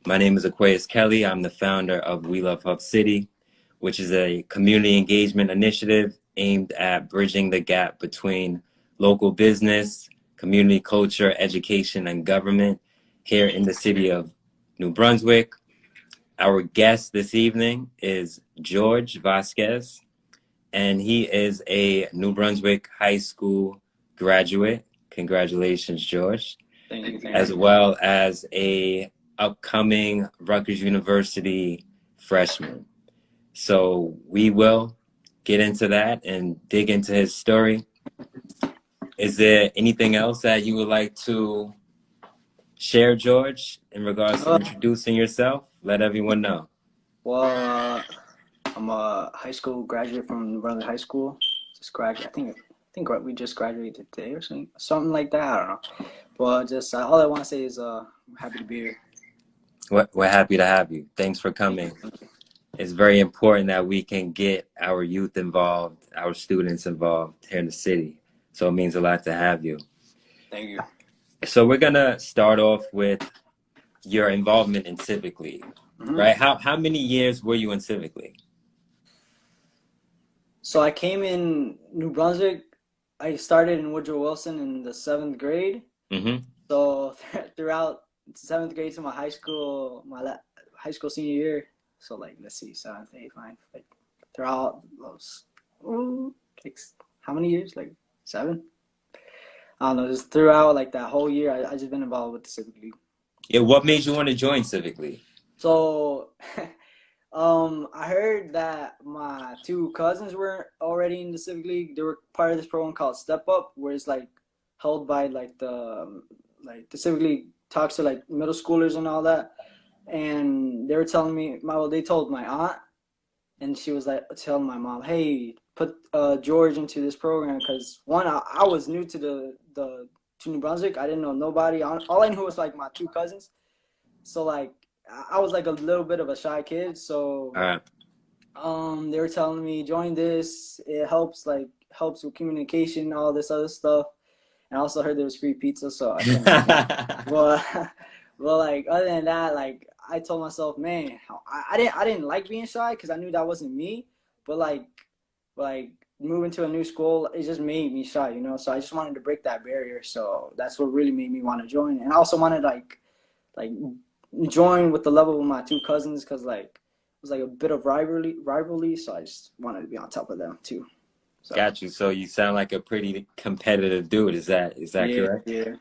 My name is Aquaus Kelley. I'm the founder of We Love Hub City, which is a community engagement initiative aimed at bridging the gap between local business, community culture, education, and government here in the city of New Brunswick. Our guest this evening is George Vasquez, and he is a New Brunswick High School graduate. Congratulations, George. Thank you. As well as a upcoming Rutgers University freshman. So we will get into that and dig into his story. Is there anything else that you would like to share, George, in regards to introducing yourself? Let everyone know. Well, I'm a high school graduate from Brunswick High School. Just graduated. I think we just graduated today or something like that. I don't know. But just all I want to say is I'm happy to be here. We're happy to have you. Thanks for coming. It's very important that we can get our youth involved, our students involved here in the city. So it means a lot to have you. Thank you. So we're going to start off with your involvement in Civic League, right? How many years were you in Civic League? So I came in New Brunswick. I started in Woodrow Wilson in the 7th grade. So throughout 7th grade to my high school senior year. So let's see, 7th, 8th, 9th, throughout those, how many years? 7? I don't know, just throughout that whole year, I just been involved with the Civic League. Yeah, what made you want to join Civic League? So, I heard that my 2 cousins were already in the Civic League. They were part of this program called Step Up, where it's held by the Civic League talks to middle schoolers and all that. And they were telling me, they told my aunt, and she was telling my mom, hey, put George into this program, because one, I was new to to New Brunswick. I didn't know nobody. All I knew was my 2 cousins. So I was a little bit of a shy kid. So they were telling me, join this. It helps with communication, all this other stuff. And I also heard there was free pizza, so I couldn't. Well, other than that, I told myself, man, I didn't like being shy because I knew that wasn't me. But moving to a new school, it just made me shy, you know. So I just wanted to break that barrier. So that's what really made me want to join. And I also wanted join with the level of my 2 cousins, because it was a bit of rivalry. So I just wanted to be on top of them too. So. Got you. So you sound like a pretty competitive dude. Is that correct? Yeah.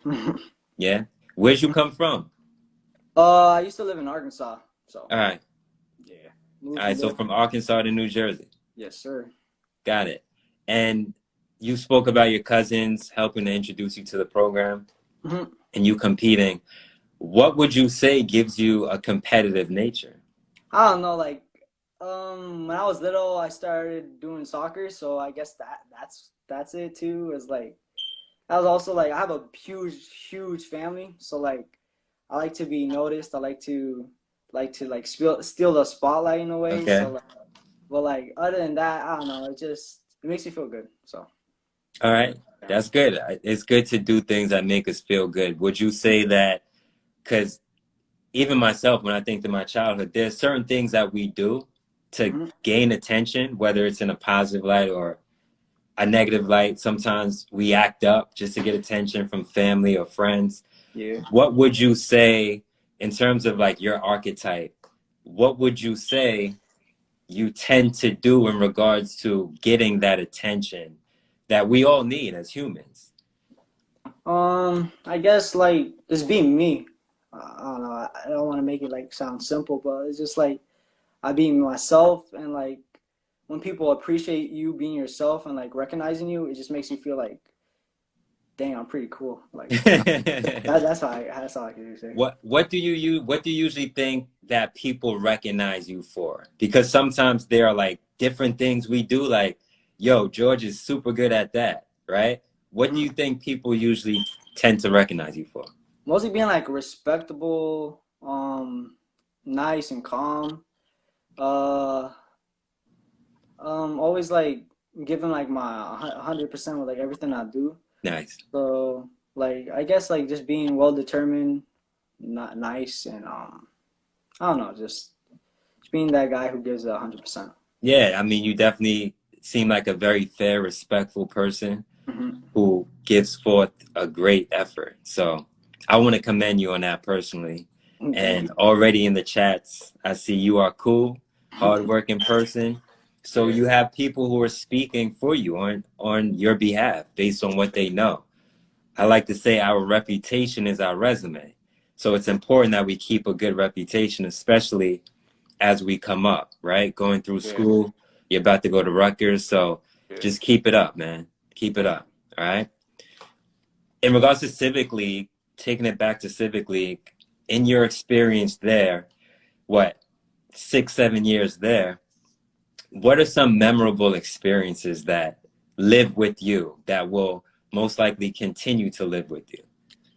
Yeah. Where'd you come from? I used to live in Arkansas. So. All right. Yeah. All right. So from Arkansas to New Jersey. Yes, sir. Got it. And you spoke about your cousins helping to introduce you to the program, and you competing. What would you say gives you a competitive nature? I don't know. When I was little, I started doing soccer, so I guess that's it too. Is I was also I have a huge family, so I like to be noticed. I like to steal the spotlight in a way. Okay. So other than that, I don't know. It makes me feel good. So. All right, that's good. It's good to do things that make us feel good. Would you say that? Because even myself, when I think to my childhood, there's certain things that we do to gain attention, whether it's in a positive light or a negative light. Sometimes we act up just to get attention from family or friends. Yeah. What would you say in terms of your archetype? What would you say you tend to do in regards to getting that attention that we all need as humans? I guess just being me. I don't know. I don't want to make it sound simple, but it's just I being myself, and when people appreciate you being yourself and recognizing you, it just makes you feel dang, I'm pretty cool. That's all I can say. What do you usually think that people recognize you for? Because sometimes there are different things we do, yo, George is super good at that, right? What do you think people usually tend to recognize you for? Mostly being respectable, nice and calm. Always giving my 100% with everything I do. Nice. So I guess just being well determined, not nice, and I don't know, just being that guy who gives 100%. Yeah, I mean, you definitely seem like a very fair, respectful person Hmm. who gives forth a great effort. So I want to commend you on that personally. Thank And you. already in the chats, I see you are cool, hardworking person. So Yeah. you have people who are speaking for you on your behalf based on what they know. I like to say our reputation is our resume. So it's important that we keep a good reputation, especially as we come up, right? Going through Yeah. school, you're about to go to Rutgers. So Yeah. just keep it up, man. Keep it Thank up. All right. In regards to Civic League, taking it back to Civic League, in your experience there, what, 6, 7 years there, what are some memorable experiences that live with you that will most likely continue to live with you?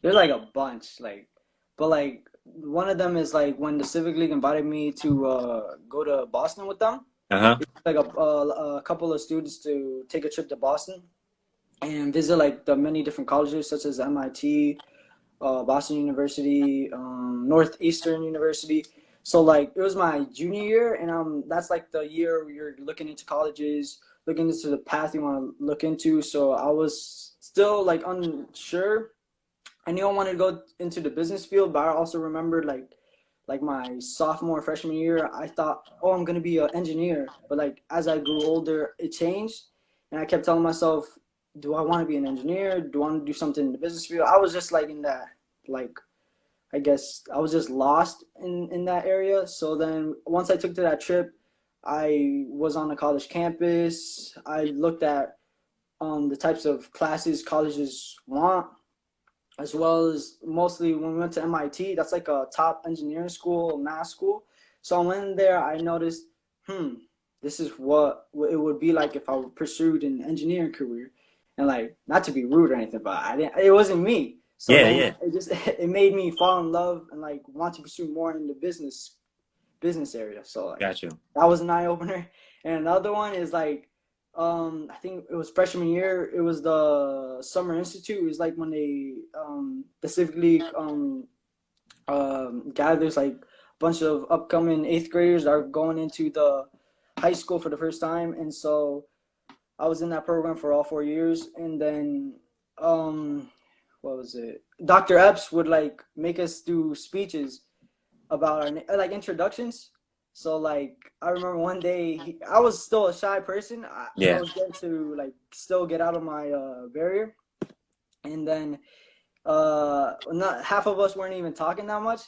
There's like a bunch, like, but like one of them is like when the Civic League invited me to go to Boston with them. Uh-huh. It's like a couple of students to take a trip to Boston and visit like the many different colleges such as MIT, Boston University, Northeastern University. So like it was my junior year, and that's like the year where you're looking into colleges, looking into the path you want to look into. So I was still like unsure. I knew I wanted to go into the business field, but I also remembered like my sophomore freshman year, I thought, oh, I'm gonna be an engineer. But like as I grew older, it changed, and I kept telling myself, do I want to be an engineer? Do I want to do something in the business field? I was just like in that, like, I guess I was just lost in that area. So then once I took to that trip, I was on a college campus. I looked at the types of classes colleges want, as well as mostly when we went to MIT, that's like a top engineering school, math school. So I went in there, I noticed, this is what it would be like if I pursued an engineering career. And like, not to be rude or anything, but it wasn't me. So Yeah, then yeah. it made me fall in love and like want to pursue more in the business area. So like Got you. that was an eye opener. And another one is like I think it was freshman year. It was the Summer Institute. It was like when the Civic League gathers like a bunch of upcoming eighth graders that are going into the high school for the first time. And so I was in that program for all 4 years. And then what was it? Dr. Epps would like make us do speeches about our like introductions. So like I remember one day I was still a shy person. I Yeah. was getting to like still get out of my barrier, and then not half of us weren't even talking that much.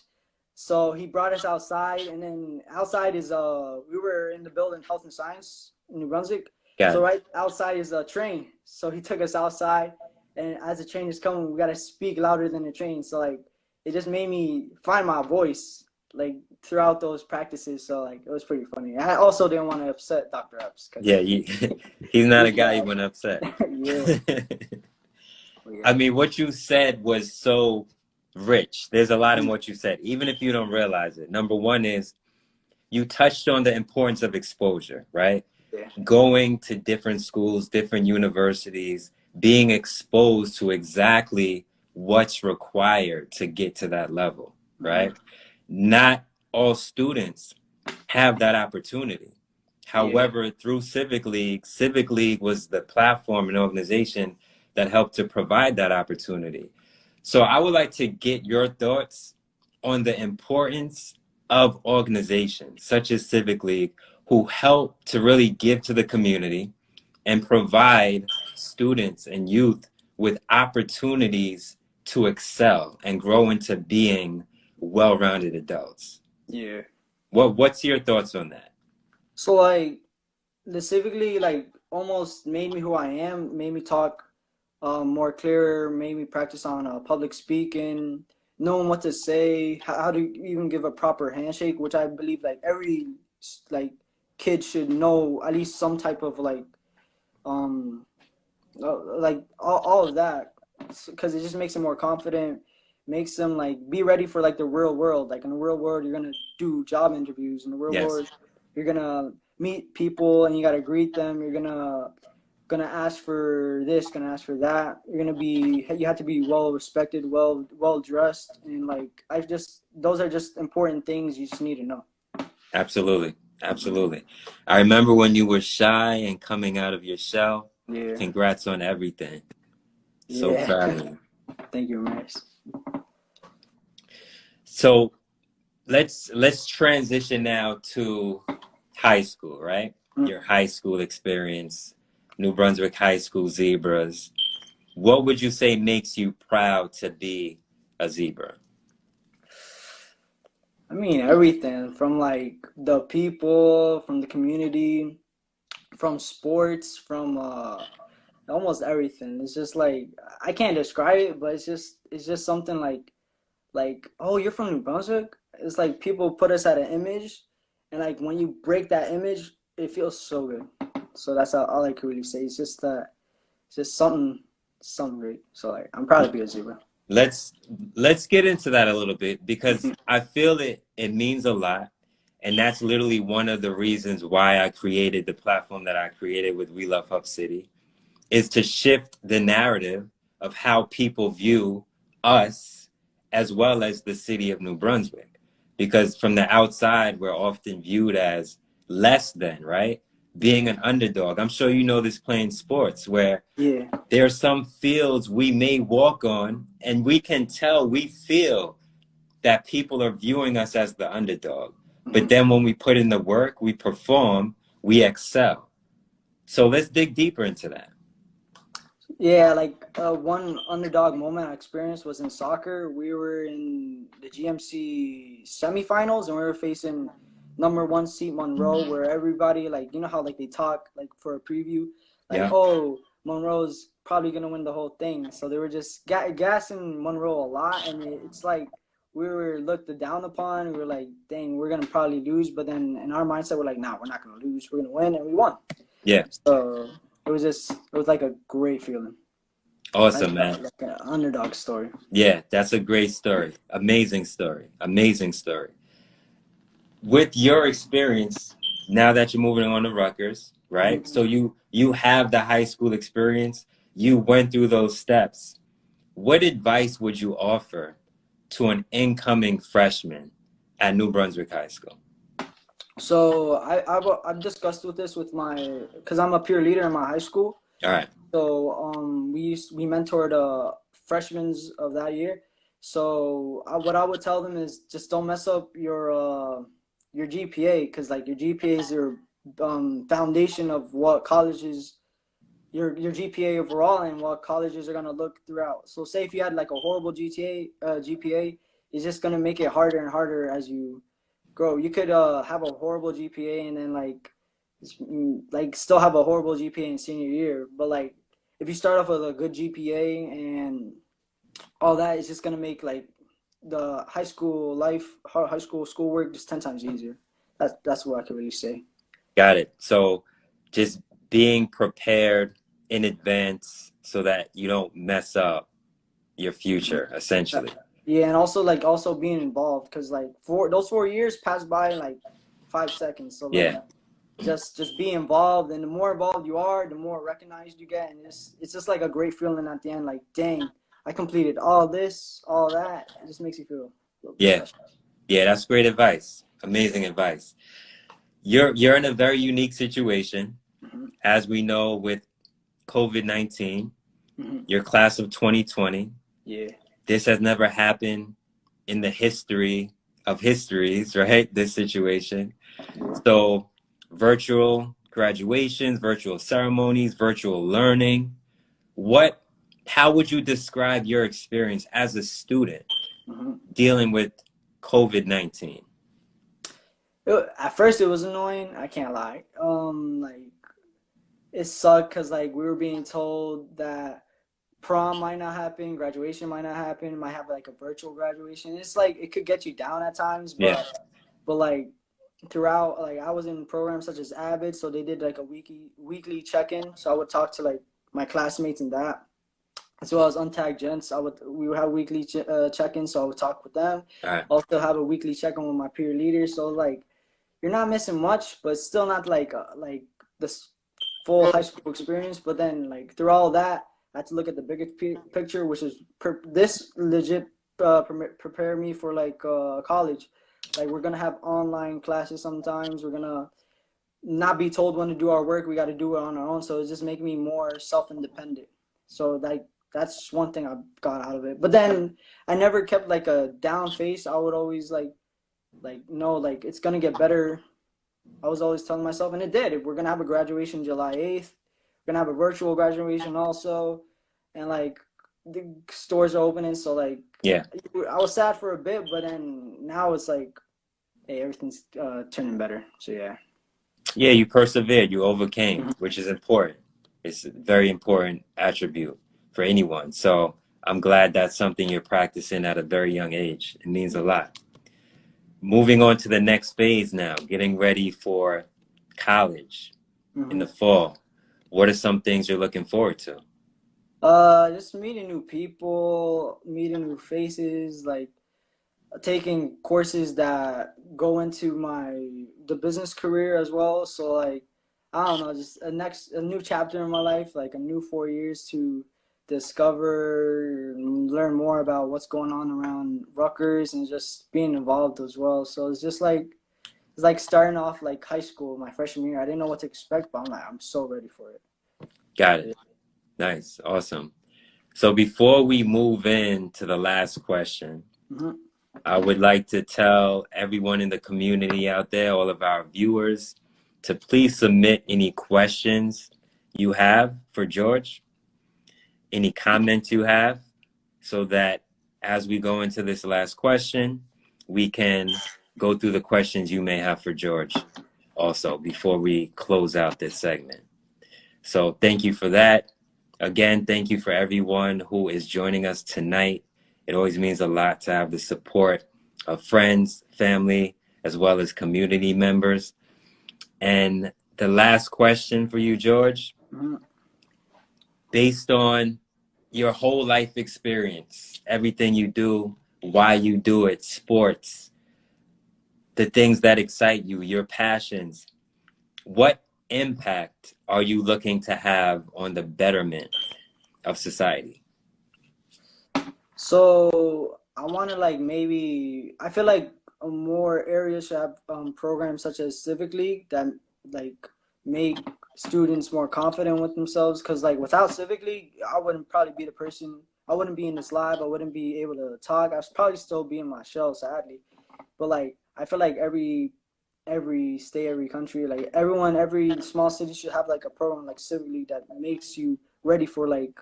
So he brought us outside, and then outside is we were in the building Health and Science in New Brunswick. Got So it. right outside is a train. So he took us outside, and as the train is coming, we gotta speak louder than the train. So like it just made me find my voice like throughout those practices. So like it was pretty funny. I also didn't want to upset Dr. Epps Yeah, because he's not a he's guy you loud. want to upset. Yeah, I yeah, mean, what you said was so rich. There's a lot in what you said, even if you don't realize it. Number one is you touched on the importance of exposure, right? yeah, Going to different schools, different universities, being exposed to exactly what's required to get to that level, mm-hmm. right? Not all students have that opportunity. Yeah, However, through Civic League was the platform and organization that helped to provide that opportunity. So I would like to get your thoughts on the importance of organizations such as Civic League who help to really give to the community and provide students and youth with opportunities to excel and grow into being well-rounded adults. yeah. What's your thoughts on that? So like the Civic League like almost made me who I am, made me talk more clearer, made me practice on public speaking, knowing what to say, how to even give a proper handshake, which I believe like every like kid should know at least some type of um like all of that, because it just makes them more confident, makes them like be ready for like the real world. Like in the real world you're gonna do job interviews. In the real Yes. world you're gonna meet people and you gotta greet them. You're gonna gonna ask for this, gonna ask for that. You have to be well respected, well dressed, and like those are just important things you just need to know. Absolutely. Absolutely. I remember when you were shy and coming out of your shell. Yeah. Congrats on everything. So Yeah. proud of you. Thank you, Max. So let's transition now to high school, right? Your high school experience, New Brunswick High School Zebras. What would you say makes you proud to be a zebra? I mean, everything from like the people, from the community, from sports, from almost everything. It's just like I can't describe it, but it's just something like, oh, you're from New Brunswick. It's like people put us at an image, and like when you break that image, it feels so good. So that's all I could really say. It's just something great. So like I'm proud to be a zebra. Let's get into that a little bit, because I feel it means a lot. And that's literally one of the reasons why I created the platform that I created with We Love Hub City, is to shift the narrative of how people view us as well as the city of New Brunswick. Because from the outside, we're often viewed as less than, right? Being an underdog. I'm sure you know this playing sports, where there are some fields we may walk on and we can tell, we feel that people are viewing us as the underdog. But then when we put in the work, we perform, we excel. So let's dig deeper into that. Yeah, like one underdog moment I experienced was in soccer. We were in the GMC semifinals, and we were facing #1 seed Monroe, where everybody, like, you know how like they talk like for a preview, like, oh, Monroe's probably gonna win the whole thing. So they were just gassing Monroe a lot, and it's like we were looked down upon. We were like, dang, we're gonna probably lose, but then in our mindset, we're like, nah, we're not gonna lose. We're gonna win, and we won. Yeah. So it was like a great feeling. Awesome, like, man. Like an underdog story. Yeah, that's a great story. Amazing story. Amazing story. With your experience, now that you're moving on to Rutgers, right? So you have the high school experience. You went through those steps. What advice would you offer to an incoming freshman at New Brunswick High School? So I've discussed with this with because I'm a peer leader in my high school. All right. So we mentored freshmen of that year. So what I would tell them is just don't mess up your GPA, because like your GPA is your foundation of what colleges, your GPA overall, and what colleges are gonna look throughout. So say if you had like a horrible GPA, it's just gonna make it harder and harder as you grow. You could have a horrible GPA and then like still have a horrible GPA in senior year, but like if you start off with a good GPA and all that, it's just gonna make like the high school schoolwork just 10 times easier. That's what I can really say. Got it. So just being prepared in advance so that you don't mess up your future, essentially. Yeah, and also being involved, because like those 4 years pass by in like 5 seconds. So like, just be involved, and the more involved you are, the more recognized you get, and it's just like a great feeling at the end. Like, dang, I completed all this, all that. It just makes you feel a little special. Yeah, that's great advice. Amazing advice. You're in a very unique situation, as we know, with COVID-19. Your class of 2020. Yeah. This has never happened in the history of histories, right? This situation. So virtual graduations, virtual ceremonies, virtual learning. How would you describe your experience as a student dealing with COVID-19? At first, it was annoying. I can't lie. Like it sucked because like we were being told that prom might not happen, graduation might not happen, might have like a virtual graduation. It's like it could get you down at times, but like throughout, like I was in programs such as Avid, so they did like a weekly check-in. So I would talk to like my classmates in that, as well as untagged gents. We would have weekly check-in, so I would talk with them. Also have a weekly check-in with my peer leaders. So like you're not missing much, but still not like the full high school experience, but then like through all that, I had to look at the bigger picture, which is this legit prepare me for like college. Like we're gonna have online classes sometimes. We're gonna not be told when to do our work. We got to do it on our own. So it's just making me more self-independent. So like that's one thing I got out of it. But then I never kept like a down face. I would always like no, like it's gonna get better. I was always telling myself, and it did. We're gonna have a graduation July 8th. We're gonna have a virtual graduation also, and like the stores are opening. So like Yeah. I was sad for a bit, but then now it's like, hey, everything's turning better. So yeah. Yeah, you persevered, you overcame, which is important. It's a very important attribute for anyone. So I'm glad that's something you're practicing at a very young age. It means a lot. Moving on to the next phase now, getting ready for college in the fall. What are some things you're looking forward to? Just meeting new people, meeting new faces, like taking courses that go into the business career as well. So like I don't know, just a new chapter in my life, like a new 4 years to discover, learn more about what's going on around Rutgers and just being involved as well. So it's like starting off like high school, my freshman year. I didn't know what to expect, but I'm so ready for it. Got it. Nice. Awesome. So before we move into the last question, I would like to tell everyone in the community out there, all of our viewers, to please submit any questions you have for George, any comments you have, so that as we go into this last question, we can go through the questions you may have for George also before we close out this segment. So thank you for that. Again, thank you for everyone who is joining us tonight. It always means a lot to have the support of friends, family, as well as community members. And the last question for you, George, based on your whole life experience, everything you do, why you do it, sports, the things that excite you, your passions, what impact are you looking to have on the betterment of society? So I want to I feel like more areas should have programs such as Civic League that like make students more confident with themselves. Because like without Civic League, I wouldn't probably be the person. I wouldn't be in this lab. I wouldn't be able to talk. I'd probably still be in my shell, sadly. But like I feel like every state, every country, like every small city should have like a program like Civic League that makes you ready for like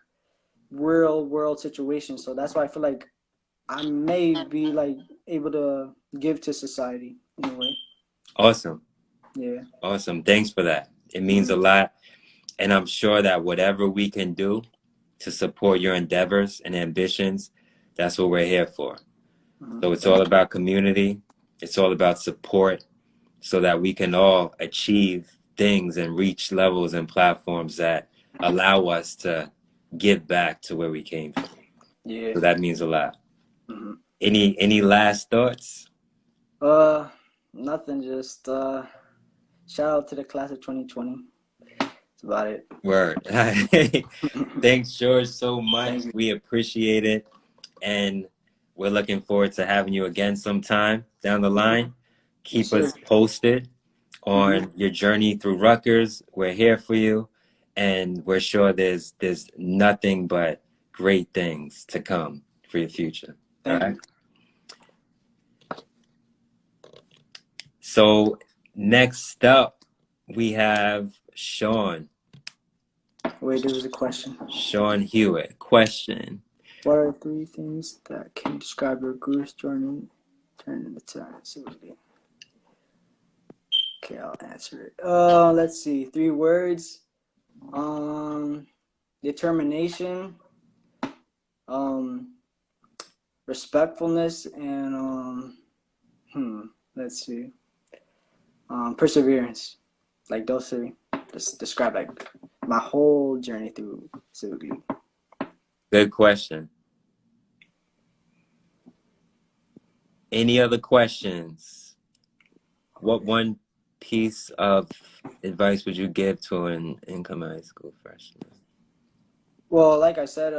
real world situations. So that's why I feel like I may be like able to give to society in a way. Awesome. Yeah. Awesome. Thanks for that. It means a lot. And I'm sure that whatever we can do to support your endeavors and ambitions, that's what we're here for. So it's all about community. It's all about support so that we can all achieve things and reach levels and platforms that allow us to give back to where we came from. Yeah. So that means a lot. Any last thoughts? Nothing. Just shout out to the class of 2020. That's about it. Word. Thanks, George, so much. We appreciate it. And we're looking forward to having you again sometime down the line. Keep us posted on your journey through Rutgers. We're here for you. And we're sure there's nothing but great things to come for your future. All right. So next up, we have Sean. Wait, there was a question. Sean Hewitt. Question. What are 3 things that can describe your growth journey turning the time? Okay, I'll answer it. Let's see. 3 words. Determination, respectfulness, and let's see. Perseverance. Like those 3 just describe like my whole journey through Civic League. Good question. Any other questions? What one piece of advice would you give to an incoming high school freshman? Well, like I said,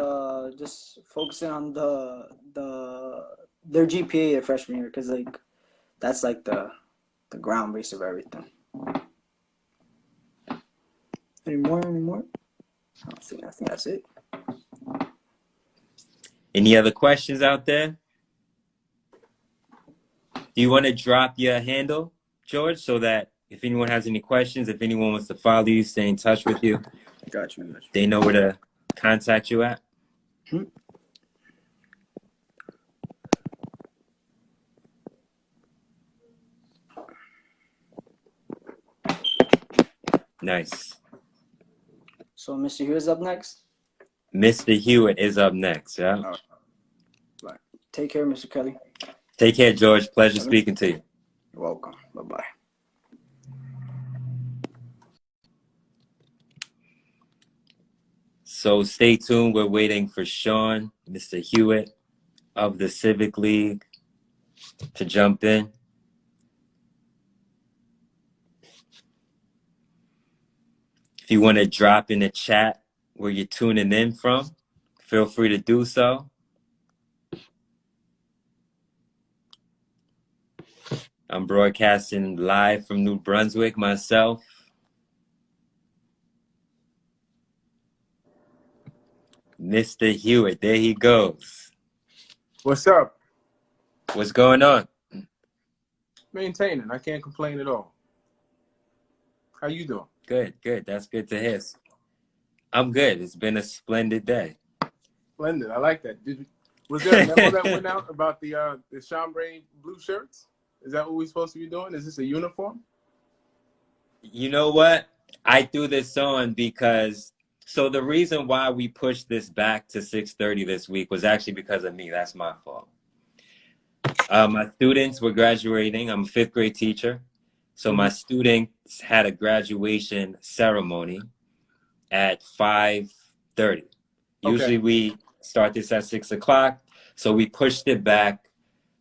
just focusing on their GPA their freshman year, because like that's like the ground base of everything. Any more? I think that's it. Any other questions out there? Do you want to drop your handle, George, so that if anyone has any questions, if anyone wants to follow you, stay in touch with you, Got you. they know where to contact you at? Nice. So Mr. Hewitt's up next? Mr. Hewitt is up next, yeah? All right. Take care, Mr. Kelley. Take care, George. Pleasure speaking to you. You're welcome. Bye-bye. So stay tuned. We're waiting for Sean, Mr. Hewitt of the Civic League, to jump in. If you want to drop in the chat where you're tuning in from, feel free to do so. I'm broadcasting live from New Brunswick myself. Mr. Hewitt, there he goes. What's up? What's going on? Maintaining. I can't complain at all. How you doing? Good. That's good to hear. I'm good. It's been a splendid day. Splendid. I like that. Was there a memo that went out about the chambray blue shirts? Is that what we're supposed to be doing? Is this a uniform? You know what? I threw this on because, so the reason why we pushed this back to 6:30 this week was actually because of me. That's my fault. My students were graduating. I'm a 5th grade teacher. So my students had a graduation ceremony at 5:30. Usually we start this at 6 o'clock. So we pushed it back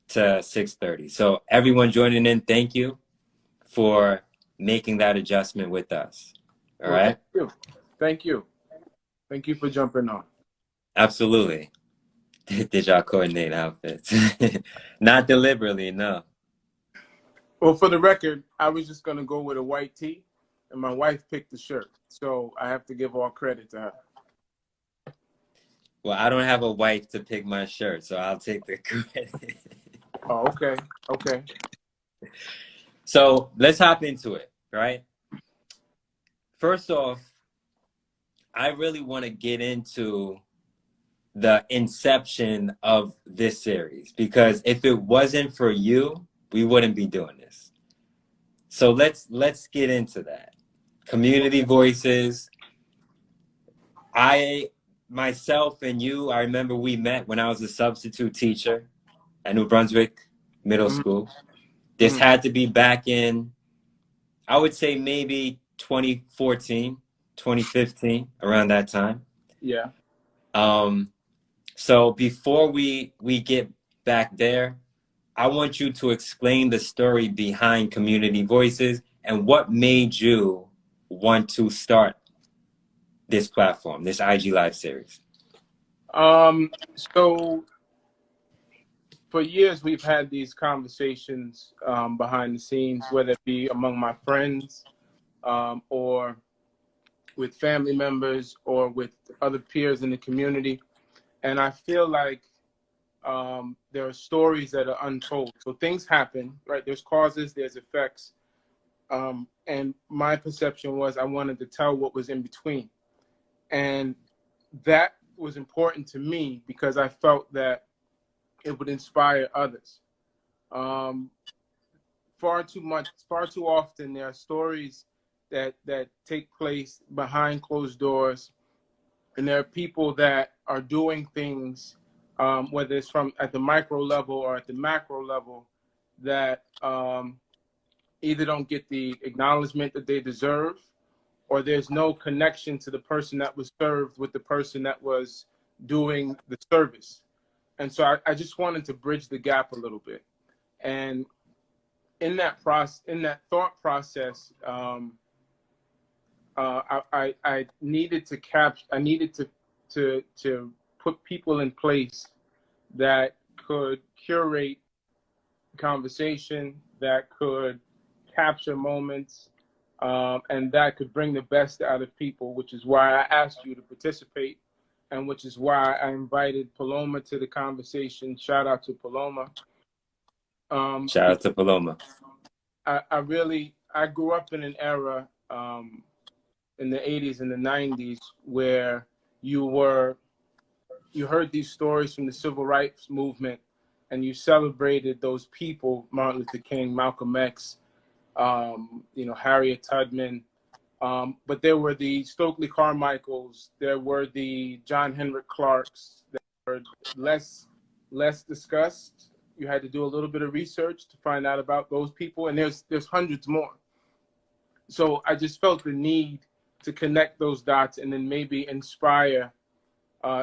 to 6:30. So everyone joining in, thank you for making that adjustment with us. All right. Thank you for jumping on. Absolutely. Did y'all coordinate outfits? Not deliberately, no. Well, for the record, I was just going to go with a white tee, and my wife picked the shirt. So I have to give all credit to her. Well, I don't have a wife to pick my shirt, so I'll take the credit. Oh, okay. So let's hop into it, right? First off, I really want to get into the inception of this series, because if it wasn't for you, we wouldn't be doing this. So let's get into that. Community Voices. Myself and you, I remember we met when I was a substitute teacher at New Brunswick Middle School. This had to be back in, I would say maybe 2014, 2015, around that time. Yeah. So before we get back there, I want you to explain the story behind Community Voices and what made you want to start this platform, this IG Live series. So for years, we've had these conversations behind the scenes, whether it be among my friends or with family members or with other peers in the community. And I feel like there are stories that are untold. So things happen, right? There's causes, there's effects. And my perception was I wanted to tell what was in between. And that was important to me because I felt that it would inspire others. Far too often, there are stories that take place behind closed doors. And there are people that are doing things, whether it's from at the micro level or at the macro level, that either don't get the acknowledgement that they deserve, or there's no connection to the person that was served with the person that was doing the service. And so I just wanted to bridge the gap a little bit. And in that thought process, I needed to put people in place that could curate conversation, that could capture moments, and that could bring the best out of people, which is why I asked you to participate, and which is why I invited Paloma to the conversation. Shout out to Paloma. Shout out to Paloma. I grew up in an era in the 80s and the 90s where you heard these stories from the civil rights movement, and you celebrated those people, Martin Luther King, Malcolm X, Harriet Tubman. But there were the Stokely Carmichaels, there were the John Henrik Clarks that were less discussed. You had to do a little bit of research to find out about those people, and there's hundreds more. So I just felt the need to connect those dots and then maybe inspire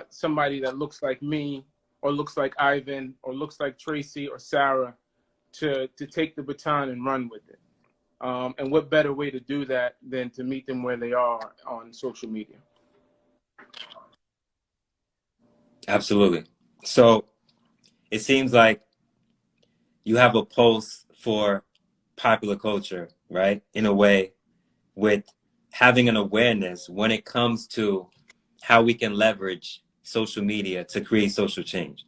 somebody that looks like me, or looks like Ivan, or looks like Tracy or Sarah, to take the baton and run with it. And what better way to do that than to meet them where they are on social media? Absolutely. So it seems like you have a pulse for popular culture, right? In a way, with having an awareness when it comes to how we can leverage social media to create social change.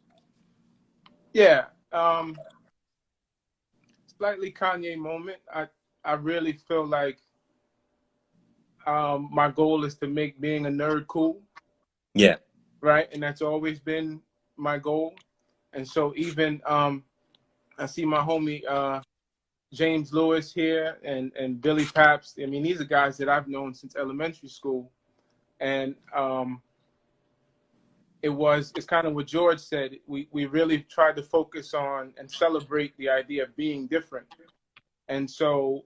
Yeah. Slightly Kanye moment. I really feel like my goal is to make being a nerd cool. Yeah. Right. And that's always been my goal. And so even I see my homie James Lewis here and Billy Paps. I mean, these are guys that I've known since elementary school. And it's kind of what George said. We really tried to focus on and celebrate the idea of being different. And so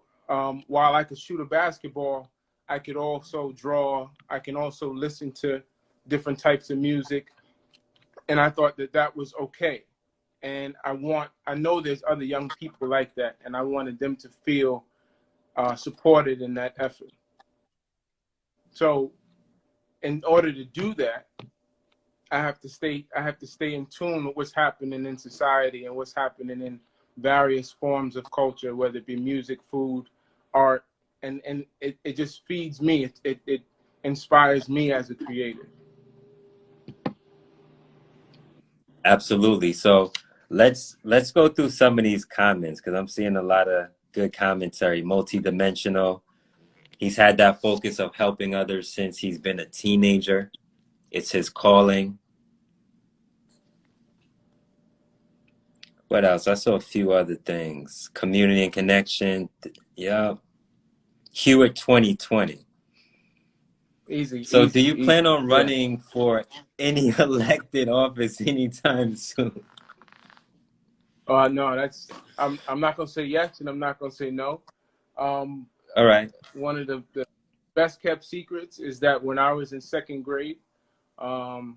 while I could shoot a basketball, I could also draw. I can also listen to different types of music. And I thought that was okay. And I know there's other young people like that, and I wanted them to feel supported in that effort. So in order to do that, I have to stay in tune with what's happening in society and what's happening in various forms of culture, whether it be music, food, art, and it just feeds me. It inspires me as a creator. Absolutely. So let's go through some of these comments, because I'm seeing a lot of good commentary. Multidimensional. He's had that focus of helping others since he's been a teenager. It's his calling. What else? I saw a few other things. Community and connection. Yeah. Hewitt 2020. Easy. So easy, do you plan on yeah. running for any elected office anytime soon? No, I'm not gonna say yes, and I'm not gonna say no. All right. One of the best kept secrets is that when I was in second grade, my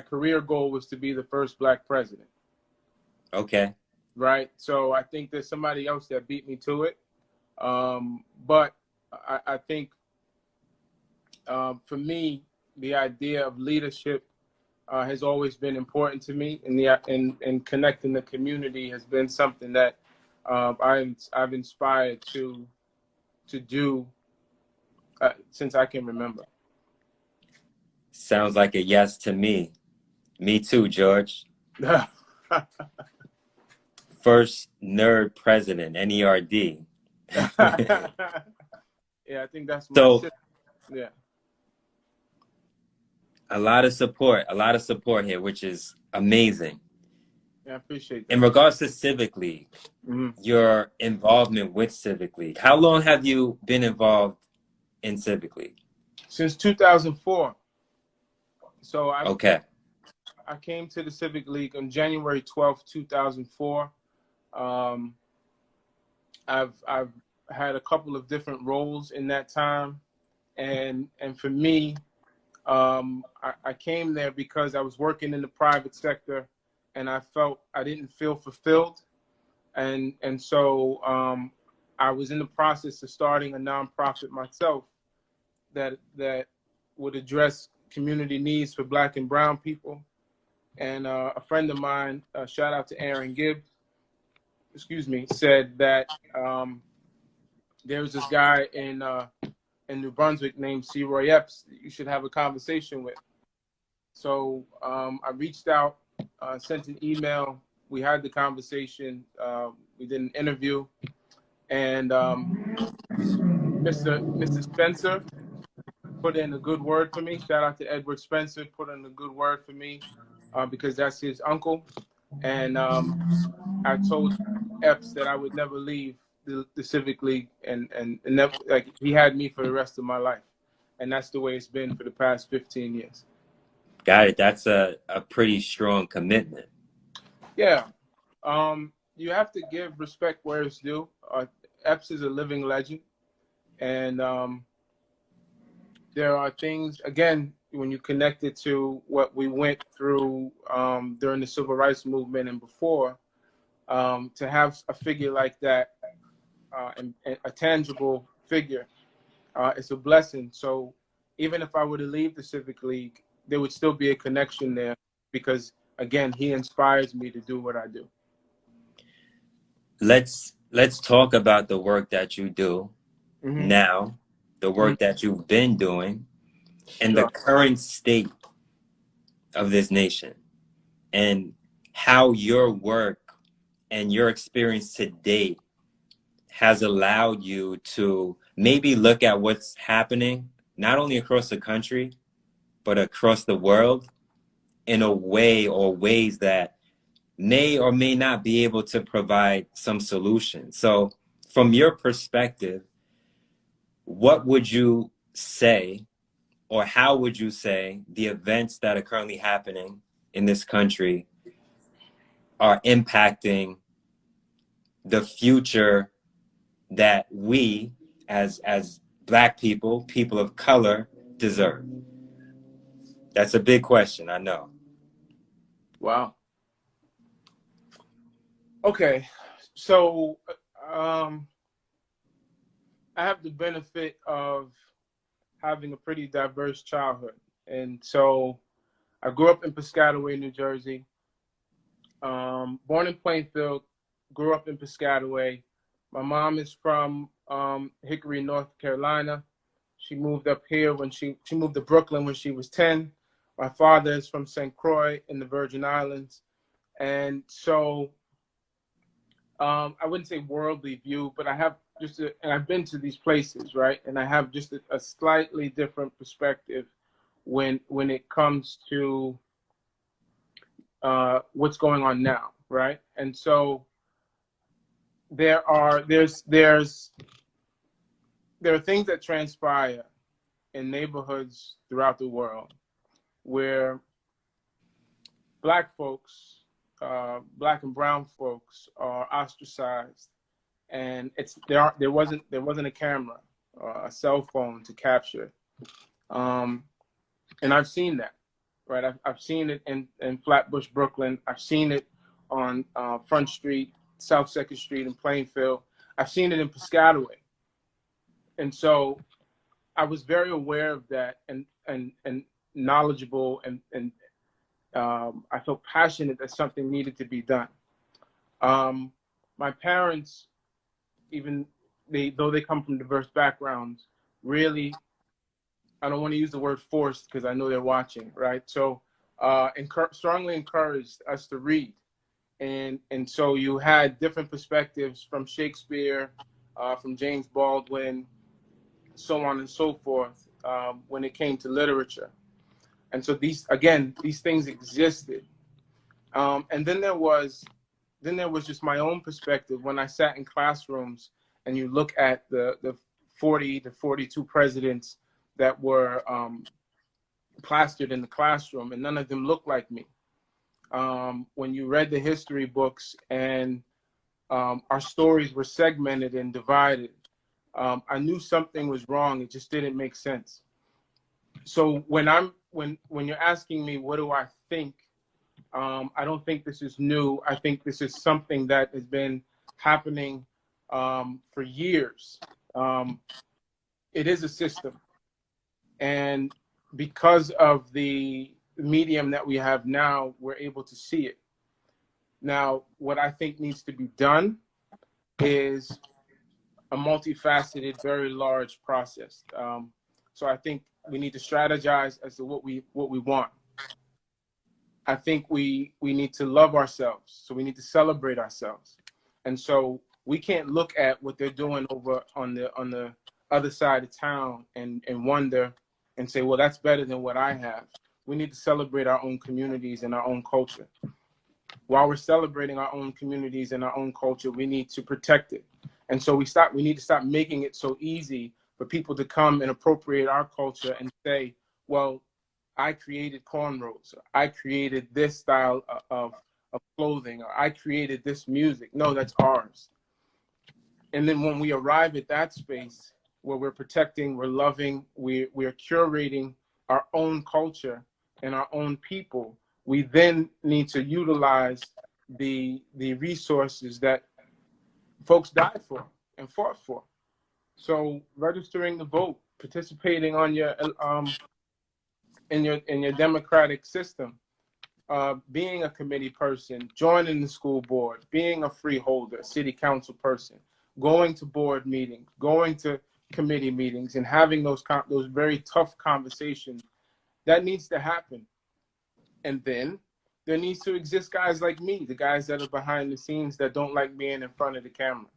career goal was to be the first Black president. Okay. Right. So I think there's somebody else that beat me to it. But I think for me, the idea of leadership has always been important to me, and connecting the community has been something that I've inspired to do since I can remember. Sounds like a yes to me. Me too, George. First nerd president, NERD. Yeah, I think that's my shit. Yeah. A lot of support here, which is amazing. Yeah, I appreciate that. In regards to Civic League, your involvement with Civic League, how long have you been involved in Civic League? Since 2004. So I came to the Civic League on January 12th, 2004. I've had a couple of different roles in that time, and for me, I came there because I was working in the private sector, and I felt I didn't feel fulfilled. And so I was in the process of starting a nonprofit myself that would address community needs for Black and brown people. And a friend of mine, shout out to Aaron Gibbs, said that there was this guy in New Brunswick named C. Roy Epps that you should have a conversation with. So I reached out, sent an email. We had the conversation. We did an interview, and Mr. Spencer put in a good word for me. Shout out to Edward Spencer, put in a good word for me because that's his uncle. And I told Epps that I would never leave the Civic League, and never, like, he had me for the rest of my life. And that's the way it's been for the past 15 years. Got it. That's a pretty strong commitment. Yeah. You have to give respect where it's due. Epps is a living legend. And there are things, again, when you connect it to what we went through during the Civil Rights Movement and before, to have a figure like that, and a tangible figure, it's a blessing. So even if I were to leave the Civic League, there would still be a connection there because, again, he inspires me to do what I do. Let's talk about the work that you do now, the work that you've been doing, and the current state of this nation, and how your work and your experience to date has allowed you to maybe look at what's happening, not only across the country, but across the world in a way or ways that may or may not be able to provide some solution. So from your perspective, what would you say, or how would you say the events that are currently happening in this country are impacting the future that we as Black people, people of color, deserve? That's a big question, I know. Wow. Okay, so I have the benefit of having a pretty diverse childhood. And so I grew up in Piscataway, New Jersey, born in Plainfield, grew up in Piscataway. My mom is from Hickory, North Carolina. She moved up here when she moved to Brooklyn when she was 10. My father is from St. Croix in the Virgin Islands. And so I wouldn't say worldly view, but I have and I've been to these places, right? And I have just a slightly different perspective when it comes to what's going on now, right? And so there are things that transpire in neighborhoods throughout the world where Black folks, Black and brown folks are ostracized, and there wasn't a camera or a cell phone to capture, and I've seen that, right? I've seen it in Flatbush, Brooklyn. I've seen it on Front Street, South 2nd Street in Plainfield. I've seen it in Piscataway, and so I was very aware of that and knowledgeable and I felt passionate that something needed to be done. My parents, even though they come from diverse backgrounds, really, I don't want to use the word forced because I know they're watching, right? So strongly encouraged us to read. And so you had different perspectives from Shakespeare, from James Baldwin, so on and so forth, when it came to literature. And so these things existed. And then there was just my own perspective when I sat in classrooms and you look at the 40 to 42 presidents that were plastered in the classroom, and none of them looked like me. When you read the history books and our stories were segmented and divided, I knew something was wrong. It just didn't make sense. So when you're asking me, what do I think? I don't think this is new. I think this is something that has been happening for years. It is a system. And because of the medium that we have now, we're able to see it. Now, what I think needs to be done is a multifaceted, very large process. So I think we need to strategize as to what we want. I think we need to love ourselves. So we need to celebrate ourselves. And so we can't look at what they're doing over on the other side of town and wonder and say, well, that's better than what I have. We need to celebrate our own communities and our own culture. While we're celebrating our own communities and our own culture, we need to protect it. And so we need to stop making it so easy for people to come and appropriate our culture and say, well, I created cornrows, or I created this style of clothing, or I created this music. No, that's ours. And then when we arrive at that space where we're protecting, we're loving, we're curating our own culture and our own people, we then need to utilize the resources that folks died for and fought for. So registering to vote, participating on your in your democratic system, being a committee person, joining the school board, being a freeholder, city council person, going to board meetings, going to committee meetings, and having those very tough conversations. That needs to happen. And then there needs to exist guys like me, the guys that are behind the scenes that don't like being in front of the camera,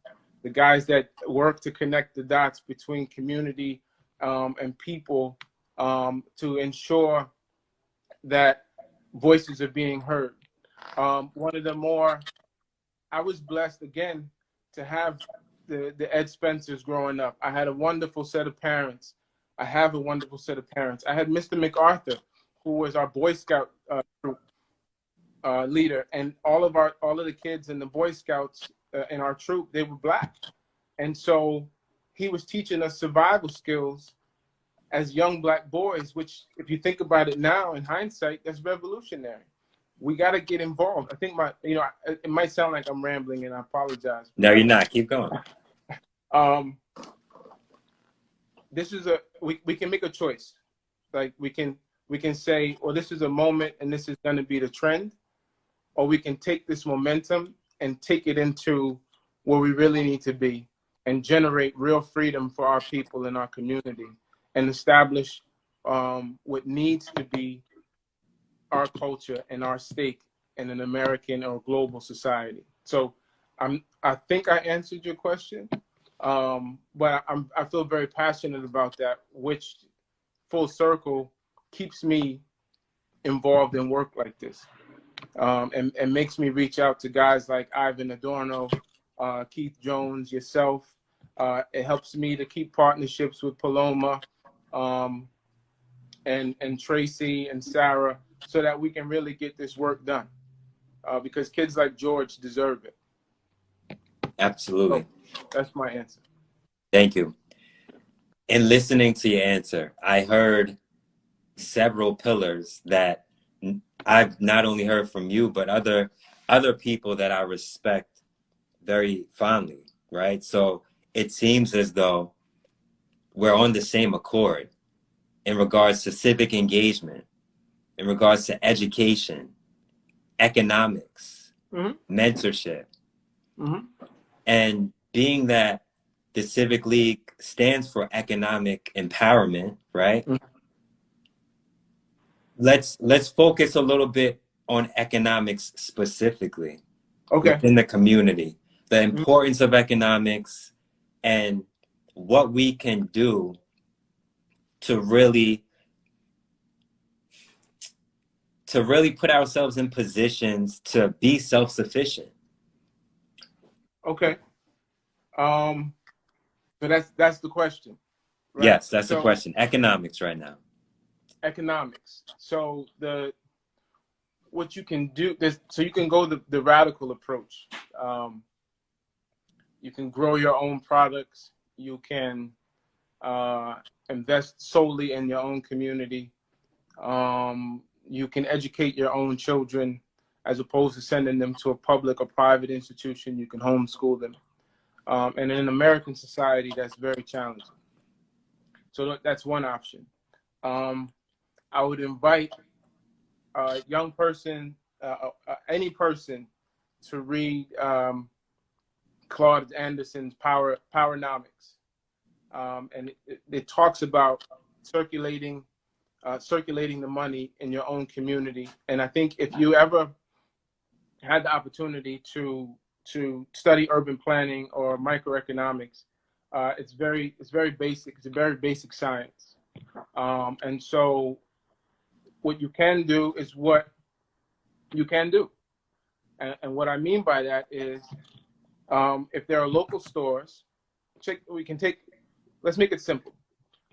the guys that work to connect the dots between community and people to ensure that voices are being heard. One of the more, I was blessed again to have the Ed Spencers growing up. I had a wonderful set of parents. I have a wonderful set of parents. I had Mr. MacArthur, who was our Boy Scout troop leader, and all of the kids in the Boy Scouts in our troop, they were Black, and so he was teaching us survival skills as young Black boys. Which, if you think about it now in hindsight, that's revolutionary. We got to get involved. I think it might sound like I'm rambling, and I apologize. No, you're not. Keep going. This is we can make a choice. Like we can say, well, this is a moment and this is going to be the trend, or we can take this momentum and take it into where we really need to be and generate real freedom for our people in our community and establish what needs to be our culture and our stake in an American or global society. So I think I answered your question, but I feel very passionate about that, which full circle keeps me involved in work like this, and makes me reach out to guys like Ivan Adorno, Keith Jones, yourself. It helps me to keep partnerships with Paloma and Tracy and Sarah, so that we can really get this work done, because kids like George deserve it. Absolutely. So that's my answer. Thank you. In listening to your answer, I heard several pillars that I've not only heard from you, but other people that I respect very fondly, right? So it seems as though we're on the same accord in regards to civic engagement, in regards to education, economics, mentorship. And being that the Civic League stands for economic empowerment, right? Let's focus a little bit on economics specifically, within the community, the importance of economics and what we can do to really put ourselves in positions to be self-sufficient. Okay. So that's the question, right? Yes, that's the question. Economics right now. Economics. So what you can do, so you can go the radical approach. You can grow your own products. You can invest solely in your own community. You can educate your own children as opposed to sending them to a public or private institution. You can homeschool them. And in American society, that's very challenging. So that's one option. I would invite a young person, any person, to read Claude Anderson's Powernomics. And it talks about circulating the money in your own community. And I think if you ever had the opportunity to study urban planning or microeconomics, it's very basic. It's a very basic science. And so what you can do is what you can do. And what I mean by that is, if there are local stores, let's make it simple.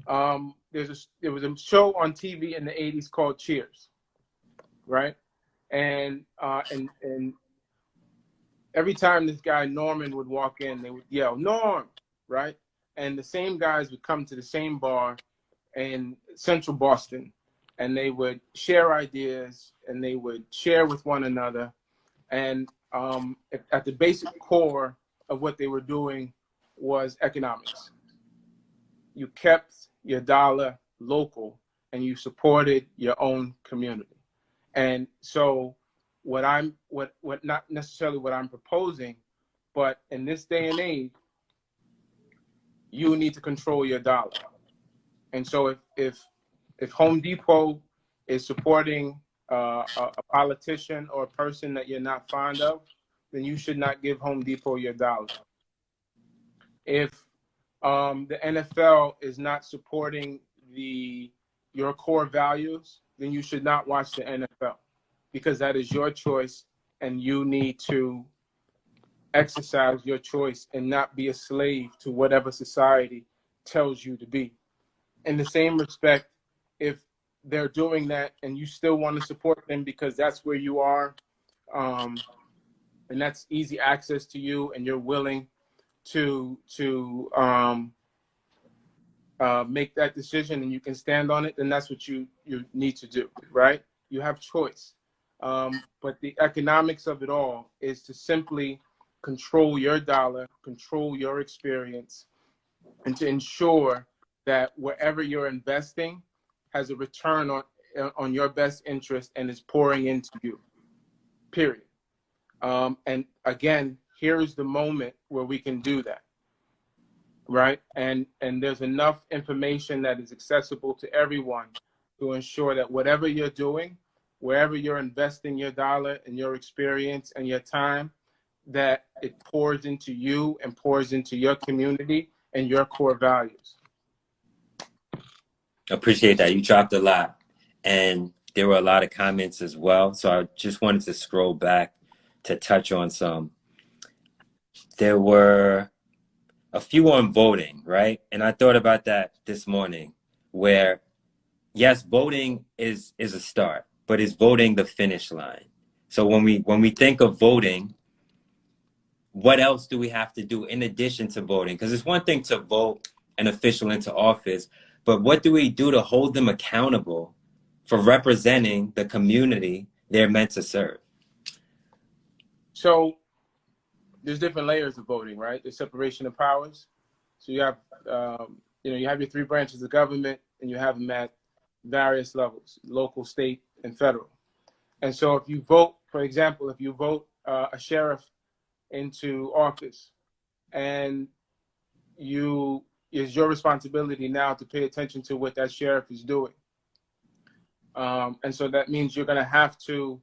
There was a show on TV in the 80s called Cheers, right? And every time this guy Norman would walk in, they would yell, "Norm," right? And the same guys would come to the same bar in central Boston, and they would share ideas, and they would share with one another. And at the basic core of what they were doing was economics. You kept your dollar local, and you supported your own community. And so what not necessarily what I'm proposing, but in this day and age, you need to control your dollar. And so if Home Depot is supporting a politician or a person that you're not fond of, then you should not give Home Depot your dollar. If the NFL is not supporting your core values, then you should not watch the NFL, because that is your choice, and you need to exercise your choice and not be a slave to whatever society tells you to be. In the same respect, if they're doing that and you still want to support them because that's where you are, and that's easy access to you, and you're willing to make that decision and you can stand on it, then that's what you need to do, right? You have choice. But the economics of it all is to simply control your dollar, control your experience, and to ensure that wherever you're investing has a return on your best interest and is pouring into you, period. And again, here's the moment where we can do that, right? And there's enough information that is accessible to everyone to ensure that whatever you're doing, wherever you're investing your dollar and your experience and your time, that it pours into you and pours into your community and your core values. Appreciate that. You dropped a lot, and there were a lot of comments as well. So I just wanted to scroll back to touch on some. There were a few on voting, right? And I thought about that this morning, where yes, voting is a start, but is voting the finish line? So when we think of voting, what else do we have to do in addition to voting? Because it's one thing to vote an official into office, but what do we do to hold them accountable for representing the community they're meant to serve? So there's different layers of voting, right? There's separation of powers. So you have, you have your three branches of government, and you have them at various levels: local, state, and federal. And so if you vote, for example, if you vote a sheriff into office, and it's your responsibility now to pay attention to what that sheriff is doing. And so that means you're going to have to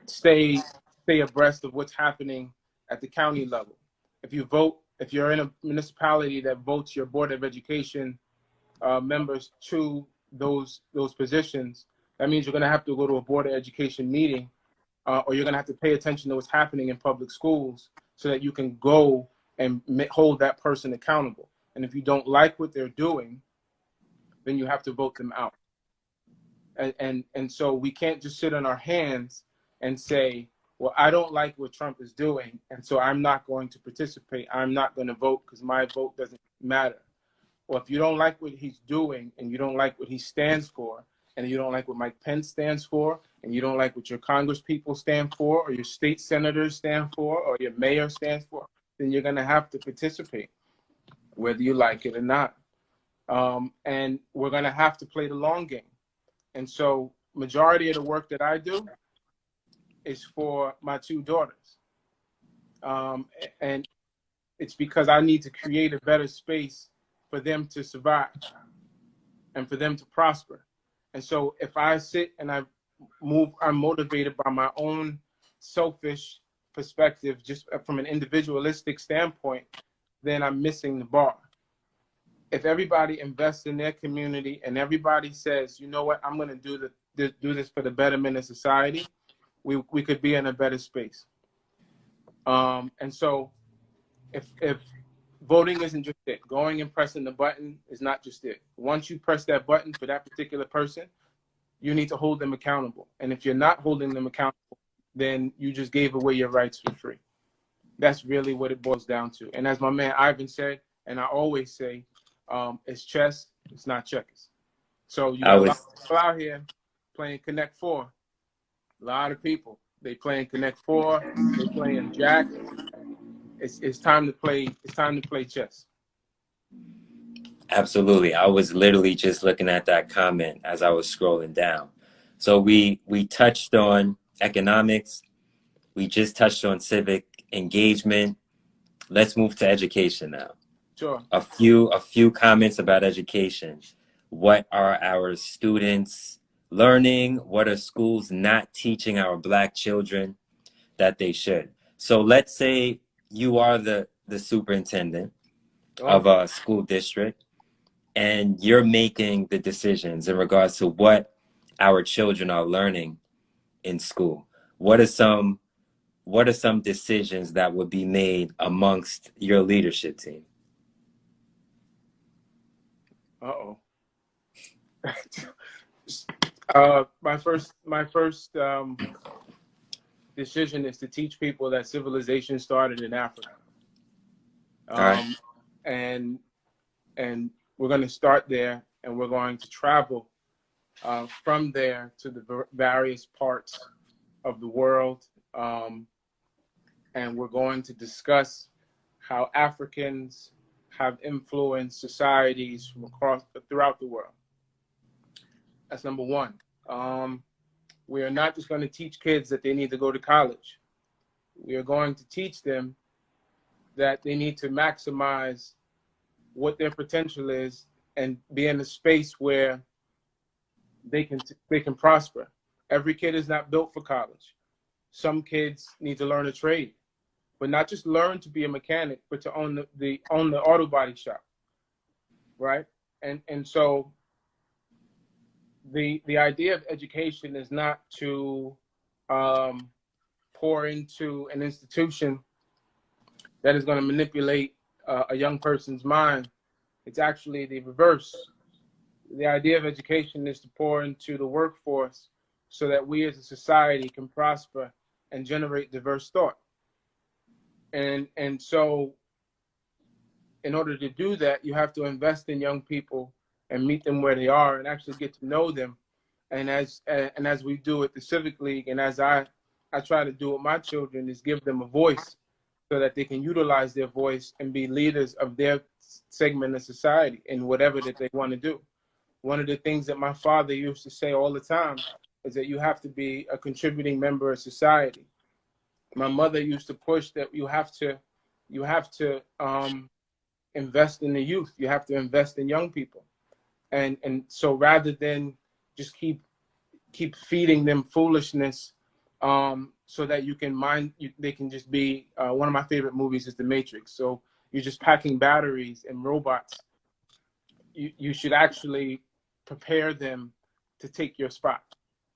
stay abreast of what's happening at the county level. If you're in a municipality that votes your Board of Education members to those positions, that means you're going to have to go to a Board of Education meeting, or you're going to have to pay attention to what's happening in public schools so that you can go and hold that person accountable. And if you don't like what they're doing, then you have to vote them out. And so we can't just sit on our hands and say, well, I don't like what Trump is doing, and so I'm not going to participate. I'm not going to vote because my vote doesn't matter. Well, if you don't like what he's doing and you don't like what he stands for, and you don't like what Mike Pence stands for, and you don't like what your Congress people stand for, or your state senators stand for, or your mayor stands for, then you're going to have to participate, whether you like it or not. And we're going to have to play the long game. And so majority of the work that I do is for my two daughters. And it's because I need to create a better space for them to survive and for them to prosper. And so if I sit and I'm motivated by my own selfish perspective, just from an individualistic standpoint, then I'm missing the bar. If everybody invests in their community and everybody says, you know what, I'm going to do this for the betterment of society, we could be in a better space. And so if voting isn't just it, going and pressing the button is not just it. Once you press that button for that particular person, you need to hold them accountable. And if you're not holding them accountable, then you just gave away your rights for free. That's really what it boils down to. And as my man Ivan said, and I always say, it's chess, it's not checkers. So you got a lot of people out here playing Connect Four. A lot of people, they playing Connect Four, they playing Jack. It's time to play. It's time to play chess. Absolutely. I was literally just looking at that comment as I was scrolling down. So we touched on economics. We just touched on civic engagement. Let's move to education now. Sure. A few comments about education. What are our students learning? What are schools not teaching our Black children that they should? So let's say you are the superintendent of a school district, and you're making the decisions in regards to what our children are learning in school. What are some decisions that would be made amongst your leadership team? My first decision is to teach people that civilization started in Africa. Right. And we're going to start there, and we're going to travel from there to the various parts of the world, and we're going to discuss how Africans have influenced societies throughout the world. That's number one. We are not just going to teach kids that they need to go to college. We are going to teach them that they need to maximize what their potential is and be in a space where they can prosper. Every kid is not built for college. Some kids need to learn a trade, but not just learn to be a mechanic, but to own the auto body shop, right? And so the idea of education is not to pour into an institution that is going to manipulate a young person's mind. It's actually the reverse. The idea of education is to pour into the workforce so that we as a society can prosper and generate diverse thought. And so in order to do that, you have to invest in young people and meet them where they are and actually get to know them. And as we do at the Civic League, and as I try to do with my children, is give them a voice so that they can utilize their voice and be leaders of their segment of society in whatever that they want to do. One of the things that my father used to say all the time is that you have to be a contributing member of society. My mother used to push that you have to invest in the youth. You have to invest in young people. And so rather than just keep feeding them foolishness, so that they can just be, one of my favorite movies is The Matrix. So you're just packing batteries and robots. You should actually prepare them to take your spot.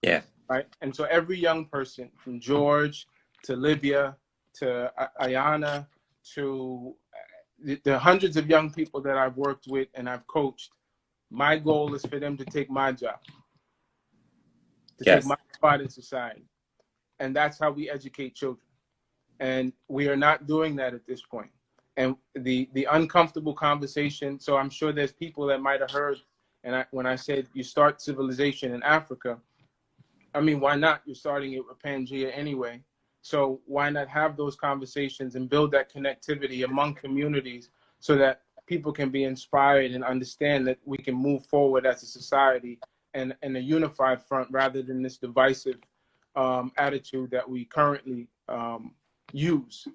Yeah. Right. And so every young person, from George to Libya to Ayana to the hundreds of young people that I've worked with and I've coached, my goal is for them to take my job, to take my spot in society. And that's how we educate children. And we are not doing that at this point. And the uncomfortable conversation, so I'm sure there's people that might have heard And when I said you start civilization in Africa, I mean, why not? You're starting it with Pangea anyway. So why not have those conversations and build that connectivity among communities so that people can be inspired and understand that we can move forward as a society and a unified front rather than this divisive attitude that we currently use.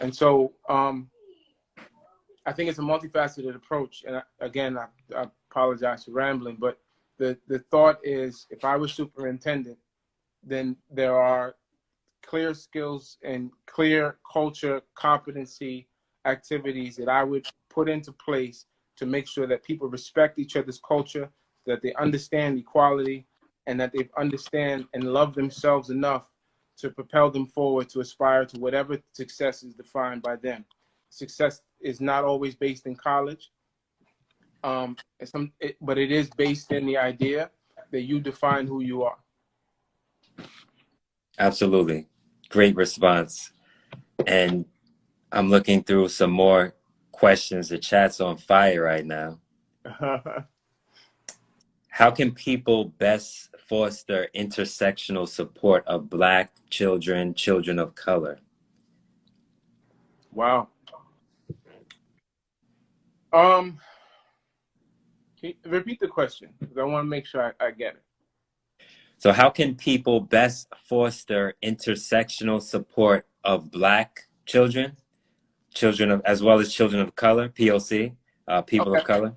And so I think it's a multifaceted approach. And I apologize for rambling, but the thought is, if I was superintendent, then there are clear skills and clear culture competency activities that I would put into place to make sure that people respect each other's culture, that they understand equality, and that they understand and love themselves enough to propel them forward to aspire to whatever success is defined by them. Success is not always based in college, but it is based in the idea that you define who you are. Absolutely. Great response. And I'm looking through some more questions. The chat's on fire right now. How can people best foster intersectional support of Black children, children of color? Wow. Can you repeat the question? Because I want to make sure I get it. So how can people best foster intersectional support of Black children, as well as children of color, POC, people of color?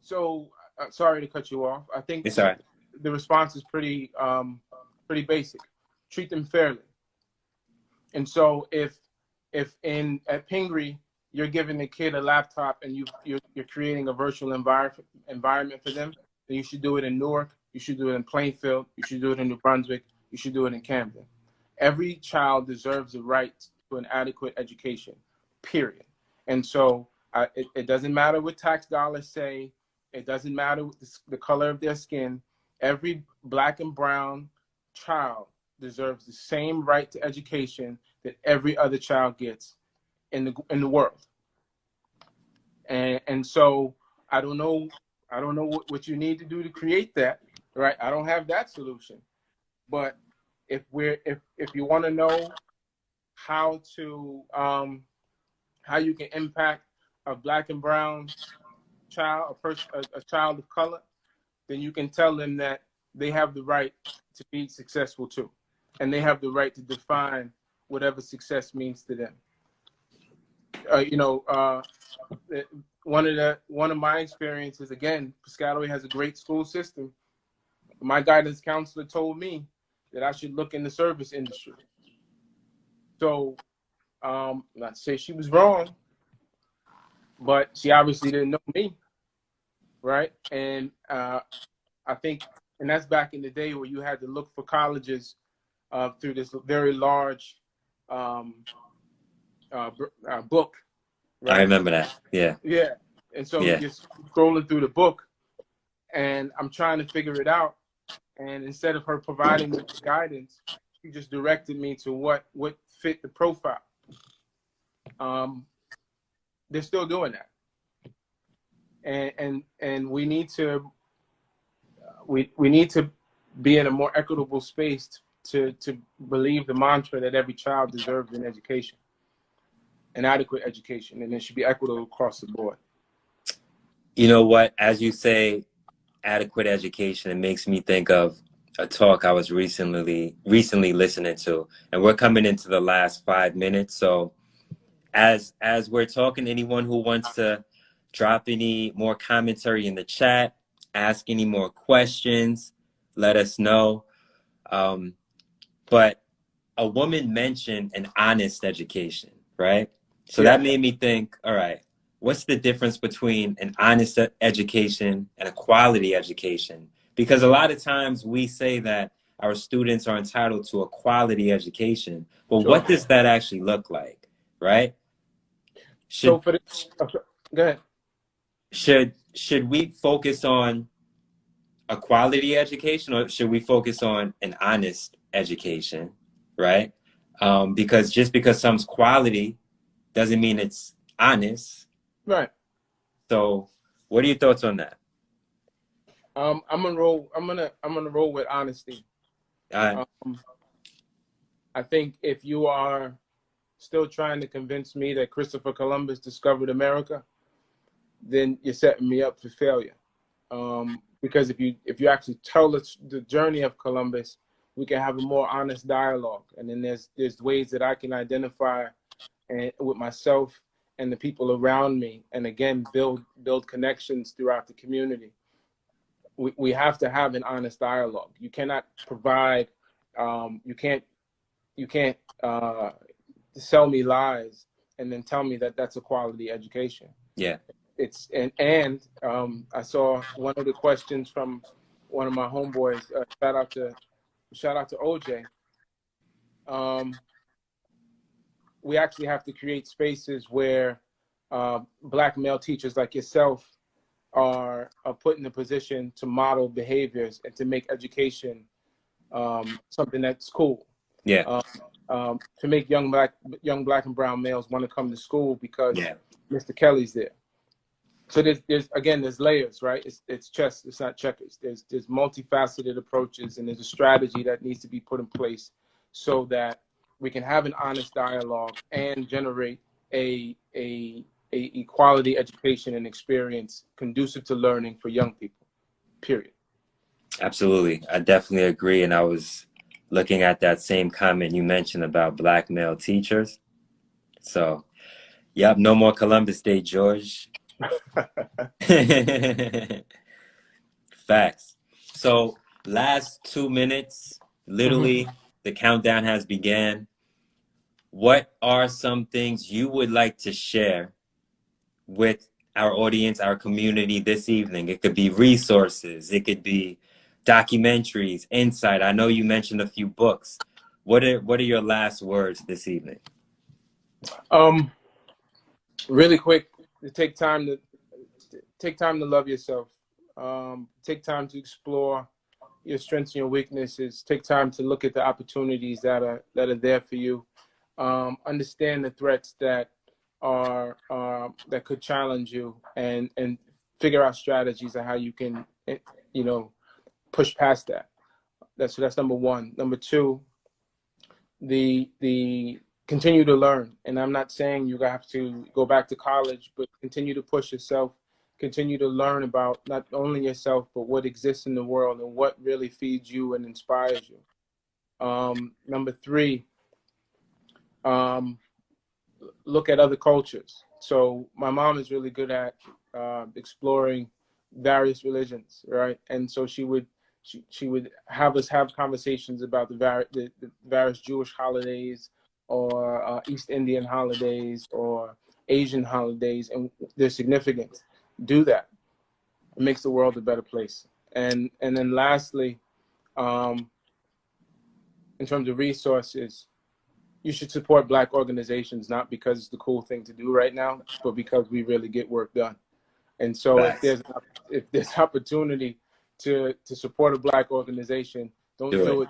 So sorry to cut you off. I think it's all right. The response is pretty basic. Treat them fairly. And so if at Pingree you're giving the kid a laptop and you're creating a virtual environment for them, then you should do it in Newark. You should do it in Plainfield. You should do it in New Brunswick. You should do it in Camden. Every child deserves the right to an adequate education, period. And so it doesn't matter what tax dollars say. It doesn't matter the color of their skin. Every Black and brown child deserves the same right to education that every other child gets in the world. And so I don't know what you need to do to create that. Right, I don't have that solution, but if you want to know how you can impact a Black and brown child, a child of color, then you can tell them that they have the right to be successful too, and they have the right to define whatever success means to them. One of my experiences, again, Piscataway has a great school system. My guidance counselor told me that I should look in the service industry. So, not to say she was wrong, but she obviously didn't know me, right? And I think, and that's back in the day where you had to look for colleges through this very large book. Right? I remember that. Yeah. Yeah. And so you're scrolling through the book, and I'm trying to figure it out. And instead of her providing me with guidance, she just directed me to what fit the profile. They're still doing that, and we need to be in a more equitable space to believe the mantra that every child deserves an education, an adequate education, and it should be equitable across the board. You know what? As you say, adequate education, it makes me think of a talk I was recently listening to, and we're coming into the last 5 minutes. So as we're talking, anyone who wants to drop any more commentary in the chat, ask any more questions, let us know. But a woman mentioned an honest education, right? So that made me think, all right, what's the difference between an honest education and a quality education? Because a lot of times we say that our students are entitled to a quality education, but what does that actually look like, right? Go ahead. Should we focus on a quality education, or should we focus on an honest education, right? Because just because some's quality doesn't mean it's honest. Right. So what are your thoughts on that? I'm gonna roll. I'm gonna roll with honesty. All right. I think if you are still trying to convince me that Christopher Columbus discovered America, then you're setting me up for failure. Because if you actually tell the journey of Columbus, we can have a more honest dialogue. And then there's ways that I can identify with myself and the people around me, and again build connections throughout the community. We have to have an honest dialogue. You cannot provide, you can't sell me lies and then tell me that that's a quality education. Yeah. It's I saw one of the questions from one of my homeboys. Shout out to OJ. We actually have to create spaces where Black male teachers like yourself are put in a position to model behaviors and to make education something that's cool. Yeah. To make young black and brown males want to come to school because Yeah. Mr. Kelley's there. So there's layers, right? It's chess, it's not checkers. There's multifaceted approaches, and there's a strategy that needs to be put in place so that we can have an honest dialogue and generate a quality education and experience conducive to learning for young people, period. Absolutely. I definitely agree. And I was looking at that same comment you mentioned about Black male teachers. So, yep, no more Columbus Day, George. Facts. So, last 2 minutes, literally, the countdown has began. What are some things you would like to share with our audience, our community this evening? It could be resources, it could be documentaries, insight. I know you mentioned a few books. What are your last words this evening? Really quick, to take time to love yourself. Take time to explore your strengths and your weaknesses. Take time to look at the opportunities that are there for you. Understand the threats that that could challenge you, and figure out strategies on how you can, push past that. That's number one. Number two, the continue to learn. And I'm not saying you have to go back to college, but continue to push yourself. Continue to learn about not only yourself, but what exists in the world and what really feeds you and inspires you. Number three, look at other cultures. So my mom is really good at exploring various religions, right? And so she would have us have conversations about the various Jewish holidays, or East Indian holidays, or Asian holidays, and their significance. Do that. It makes the world a better place. And then lastly, in terms of resources, you should support Black organizations, not because it's the cool thing to do right now, but because we really get work done. And so if there's opportunity to support a Black organization, don't do it